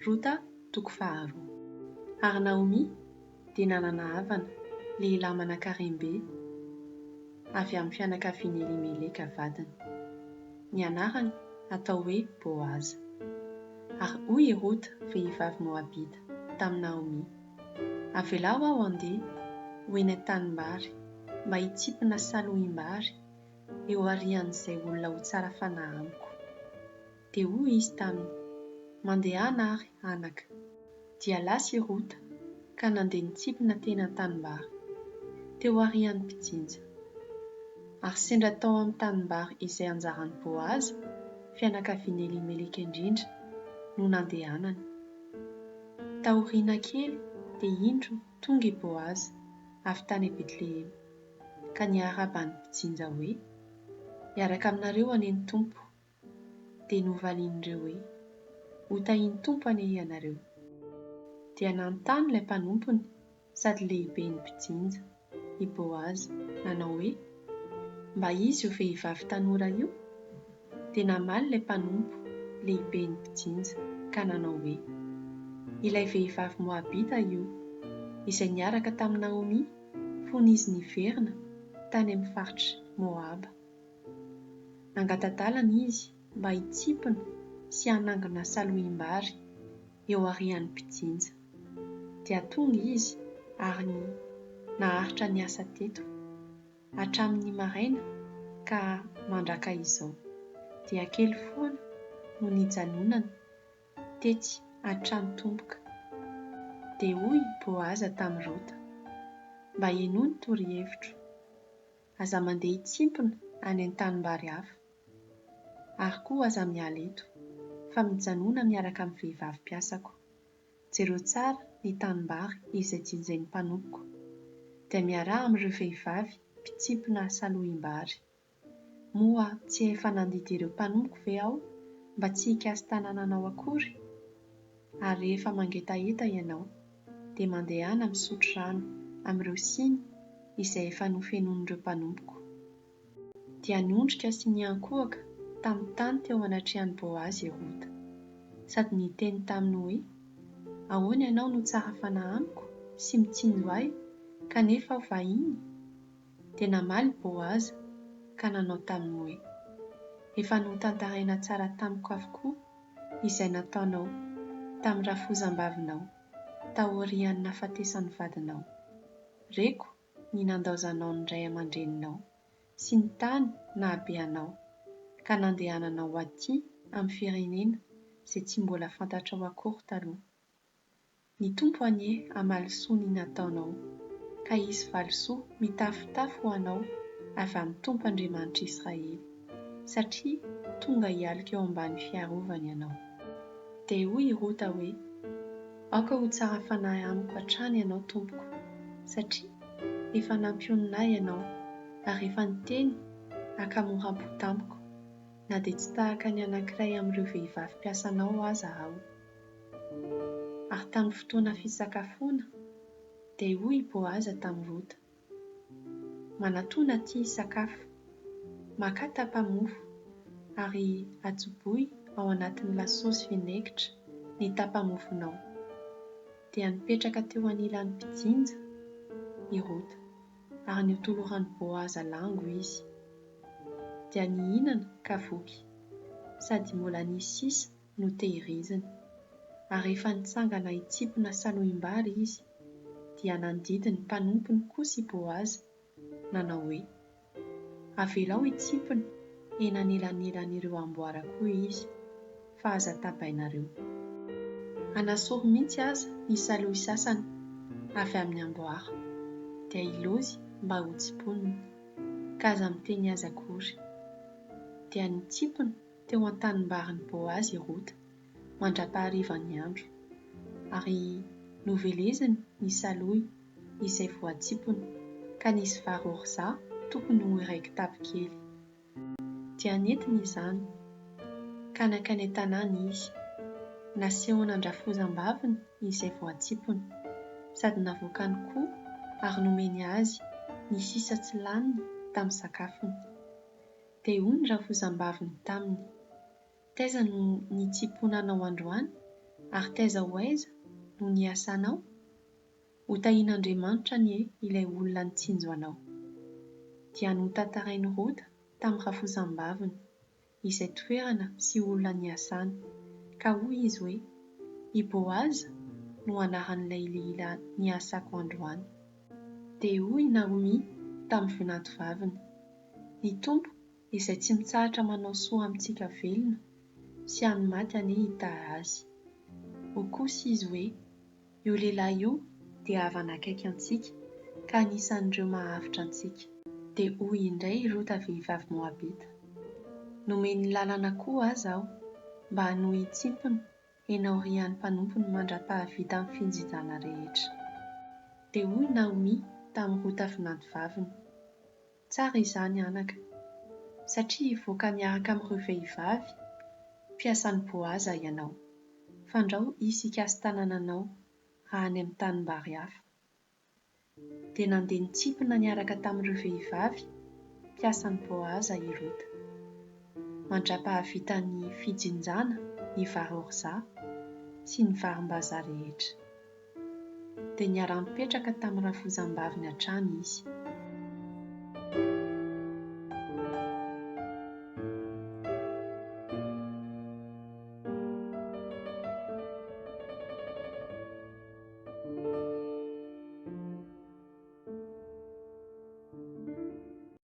Rota toko faharoa. Ary Naomi dia nanana havana lehilahy manankarem-be avy amin'ny fianakavian'i Elimeleka vadiny. Ny anarany atao hoe Boaza. Ary hoy i Rota vehivavy Moabita tamin'i Naomi: avelao aho andeha ho eny an-tanimbary mba hitsipina salohim-bary eo arian'izay olona ho tsara fanahy amiko. Dia hoy izy taminy: mandehana ary anaka. Dia lasa i Rota ka nandeha nitsipina teny an-tanimbary teo arian'ny mpijinja. Ary sendra tao amin'ny tanimbary izay anjaran'i Boaza, fianakavian'i Elimeleka indrindra, no nandehanany. Taoriana kely dia indro tonga i Boaza avy tany Betlehema, ka niarahaba ny mpijinja hoe: hiaraka aminareo anie ny tompo. Dia novalian'ireo hoe: hotahiny tompo anie ianareo. Dia nanontany ilay mpanompony sady lehiben'ny mpijinja, i Boaza, nanao hoe: mba izy io vehivavy tanora io? Dia namaly ilay mpanompo lehiben'ny mpijinja ka nanao hoe: ilay vehivavy Moabita io, izay niaraka tamin'i Naomi fony izy niverina tany amin'ny faritra Moaba. Nangatadalana izy mba hitsipina sy hanangona salohim-bary eo arian'ny mpijinja. Dia tonga izy ary naharitra ny asa teto hatramin'ny maraina ka mandraka izao. Dia kely foana no nijanonana tetsy an-trano tompoka. Dia hoy Boaza tamin'i Rota: mba ieno ny torohevitro, aza mandeha hitsipina any an-tanimbary hafa. Ary koa aza miala eto fa mijanona miaraka amin'ny vehivavy mpiasako. Jereo tsara ny tanimbary izay jinjain'ny mpanompoko, dia miarahaba amin'ireo vehivavy mpitsipina salohim-bary. Moa tsy efa nandidy ireo mpanompoko ve aho mba tsy hikasy tanànanao akory? Ary rehefa mangetaeta ianao dia mandehana misotro rano amin'ireo siny izay efa nofenon'ireo mpanompoko. Dia niondrika sy niankohaka tamin'ny tany teo anatrehan'i Boaza i Rota, sady niteny taminy hoe: ahoana ianao no tsara fanahy amiko sy mitsinjo ahy kanefa aho vahiny? Dia namaly Boaza ka nanao taminy hoe: efa notantaraina tsara tamiko avokoa izay nataonao tamin'ny rafozam-bavinao taorian'ny nahafatesan'ny vadinao. Reko ny nandaozanao ny ray aman-dreninao sy ny tany nahabeanao ka nandehananao aty amin'ny firenena izay tsy mbola fantatrao akory taloha. Ny tompo anie hamaly soa ny nataonao, ka hisy valisoa mitafitafy ho anao avy amin'ny Tompo Andriamanitra Israely, satria tonga hialika eo ambany fiarovany ianao. Dia hoy i Rota hoe: aoka ho tsara fanahy amiko hatrany ianao tompoko, satria efa nampioninahy ianao ary efa niteny haka-mora-po tamiko, na dia tsy tahaka ny anankiray amin'ireo vehivavy mpiasanao aza aho. Ary tamin'ny fotoana fisakafoana dia hoy Boaza tamin'i Rota: manatoana aty sakafo, maka tapa-mofo ary ajoboy ao anatin'ny lasosy vinaigitra ny tapa-mofonao. Dia nipetraka teo anilan'ny mpijinja i Rota ary niotoloran'i Boaza lango izy. Dia nihinana ka voky, sady mbola nisy sisa no tehiriziny. Ary rehefa nitsangana hitsipina salohim-bary izy, dia nandidy ny mpanompony kosa i Boaza, nanao hoe: avelao hitsipina eny anelanelan'ireo amboarako izy, fa aza tabainareo. Anasory mihitsy aza ny salohy sasany avy amin'ny amboara, dia ilozy mba ho tsiponina, ka aza miteny aza akory. Dia nitsipina teo an-tanimbarin'i Boaza i Rota mandra-paharivan'ny andro, ary noveleziny ny salohy izay voatsipona, ka nisy vary orza tokony ho iray kitapo kely. Dia nentiny izany, ka nakany an-tanàna izy, naseho nandrafozam-baviny izay voatsipona, sady navokany koa ary nomeny azy ny sisa tsy laniny tamin'ny sakafony. Dia hoy ny rafozam-baviny taminy: taiza no nitsiponanao androany Ary taiza ho aiza no ny asanao? Ho tahian'Andriamanitra ny ilay olona nitsinjo anao. Dia notantarainy Rota tamin'ny rafozam-baviny izay toerana sy olona niasany. Ka hoy izy hoe, i Boazy no anaran'ilay lehilahy niasako androany. Dia hoy Naomi tamin'ny venantovaviny, ny Tompo izay tsy mitsahatra manao soa amintsika velona sy amin'ny maty anie hita azy. Ho kosa izy hoe, io lehilahy io dia avy hanakaiky antsika ka anisan'ireo mahavitra antsika. Dia hoy indray Rota vehivavy Moabita, nomeny lalana koa aza aho mba hanohy tsimpony eny aorian'ny mpanompony mandra-pahavita amin'ny finjinjana rehetra. Dia hoy Naomi tamin'ny Rota venantovaviny, tsara izany anaka, satria voaka miaraka amin'ireo vehivavy mpiasan'ny Boazy ianao. Fandrao isika sy tanànanao raha any amin'ny tanimbary hafa. Dia nandeha nitsipona niaraka tamin'ireo vehivavy mpiasan'ny Boazy i Rota, mandra-pahavita ny fijinjana, ny vary orza sy ny varim-bazaha rehetra. Dia niara-mipetraka tamin'ny rafozam-baviny hatrany izy.